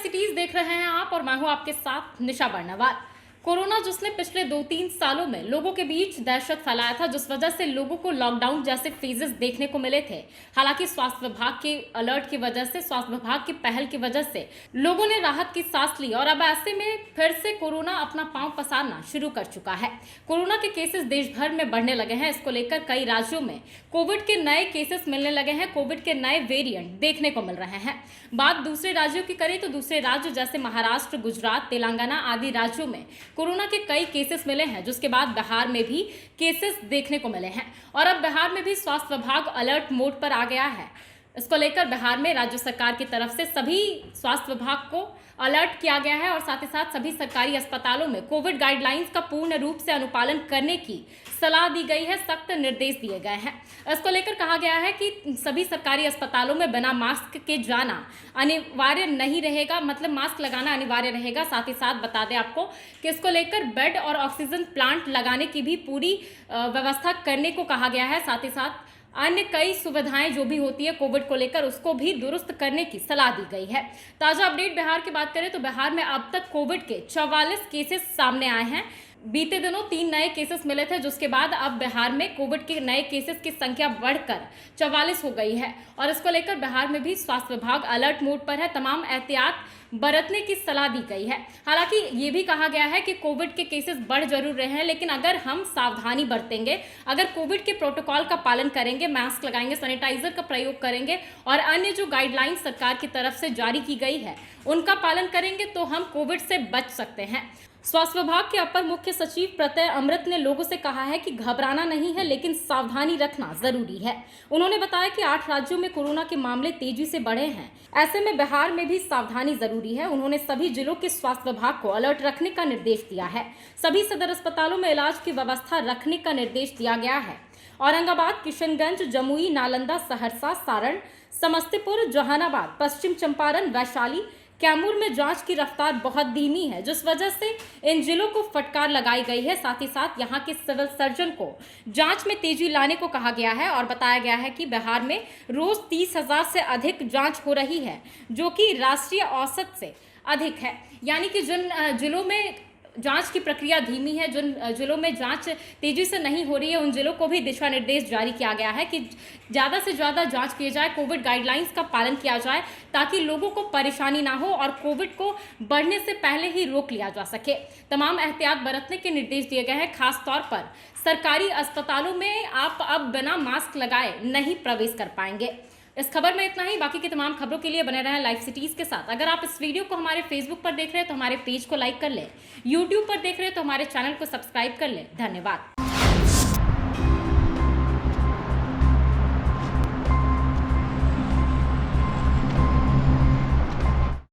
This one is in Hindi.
सिटीज देख रहे हैं आप और मैं हूं आपके साथ निशा बर्नवाल। कोरोना जिसने पिछले 2-3 सालों में लोगों के बीच दहशत फैलाया था, जिस वजह से लोगों को लॉकडाउन जैसे फेजेस देखने को मिले थे। हालांकि स्वास्थ्य विभाग के अलर्ट की वजह से, स्वास्थ्य विभाग की पहल की वजह से लोगों ने राहत की सांस ली और अब ऐसे में फिर से कोरोना अपना पांव पसारना शुरू कर चुका है। कोरोना के केसेस देश भर में बढ़ने लगे हैं। इसको लेकर कई राज्यों में कोविड के नए केसेस मिलने लगे हैं, कोविड के नए वेरिएंट देखने को मिल रहे हैं। बात दूसरे राज्यों की करें तो दूसरे राज्य जैसे महाराष्ट्र, गुजरात, तेलंगाना आदि राज्यों में कोरोना के कई केसेस मिले हैं, जिसके बाद बिहार में भी केसेस देखने को मिले हैं और अब बिहार में भी स्वास्थ्य विभाग अलर्ट मोड पर आ गया है। इसको लेकर बिहार में राज्य सरकार की तरफ से सभी स्वास्थ्य विभाग को अलर्ट किया गया है और साथ ही साथ सभी सरकारी अस्पतालों में कोविड गाइडलाइंस का पूर्ण रूप से अनुपालन करने की सलाह दी गई है, सख्त निर्देश दिए गए हैं। इसको लेकर कहा गया है कि सभी सरकारी अस्पतालों में बिना मास्क के जाना अनिवार्य नहीं रहेगा, मतलब मास्क लगाना अनिवार्य रहेगा। साथ ही साथ बता दें आपको कि इसको लेकर बेड और ऑक्सीजन प्लांट लगाने की भी पूरी व्यवस्था करने को कहा गया है। साथ ही साथ अन्य कई सुविधाएं जो भी होती है कोविड को लेकर, उसको भी दुरुस्त करने की सलाह दी गई है। ताजा अपडेट बिहार की बात करें तो बिहार में अब तक कोविड के 44 केसेस सामने आए हैं। बीते दिनों 3 नए केसेस मिले थे, जिसके बाद अब बिहार में कोविड के नए केसेस की संख्या बढ़कर 44 हो गई है और इसको लेकर बिहार में भी स्वास्थ्य विभाग अलर्ट मोड पर है। तमाम एहतियात बरतने की सलाह दी गई है। हालांकि ये भी कहा गया है कि कोविड के केसेस बढ़ जरूर रहे हैं, लेकिन अगर हम सावधानी बरतेंगे, अगर कोविड के प्रोटोकॉल का पालन करेंगे, मास्क लगाएंगे, सैनिटाइजर का प्रयोग करेंगे और अन्य जो गाइडलाइन सरकार की तरफ से जारी की गई है उनका पालन करेंगे तो हम कोविड से बच सकते हैं। स्वास्थ्य विभाग के अपर मुख्य सचिव प्रत्यय अमृत ने लोगों से कहा है कि घबराना नहीं है, लेकिन सावधानी रखना जरूरी है। उन्होंने बताया कि 8 राज्यों में कोरोना के मामले तेजी से बढ़े हैं, ऐसे में बिहार में भी सावधानी जरूरी है। उन्होंने सभी जिलों के स्वास्थ्य विभाग को अलर्ट रखने का निर्देश दिया है। सभी सदर अस्पतालों में इलाज की व्यवस्था रखने का निर्देश दिया गया है। औरंगाबाद, किशनगंज, जमुई, नालंदा, सहरसा, सारण, समस्तीपुर, जहानाबाद, पश्चिम चंपारण, वैशाली, कैमूर में जांच की रफ्तार बहुत धीमी है, जिस वजह से इन जिलों को फटकार लगाई गई है। साथ ही साथ यहां के सिविल सर्जन को जांच में तेजी लाने को कहा गया है और बताया गया है कि बिहार में रोज 30,000 से अधिक जांच हो रही है, जो कि राष्ट्रीय औसत से अधिक है। यानी कि जिन जिलों में जांच की प्रक्रिया धीमी है, जिन जिलों में जांच तेजी से नहीं हो रही है, उन जिलों को भी दिशा निर्देश जारी किया गया है कि ज़्यादा से ज़्यादा जांच किए जाए, कोविड गाइडलाइंस का पालन किया जाए, ताकि लोगों को परेशानी ना हो और कोविड को बढ़ने से पहले ही रोक लिया जा सके। तमाम एहतियात बरतने के निर्देश दिए गए हैं। खास तौर पर सरकारी अस्पतालों में आप अब बिना मास्क लगाए नहीं प्रवेश कर पाएंगे। इस खबर में इतना ही। बाकी की तमाम खबरों के लिए बने रहें लाइव सिटीज के साथ। अगर आप इस वीडियो को हमारे फेसबुक पर देख रहे हैं तो हमारे पेज को लाइक कर लें, यूट्यूब पर देख रहे हैं तो हमारे चैनल को सब्सक्राइब कर लें। धन्यवाद।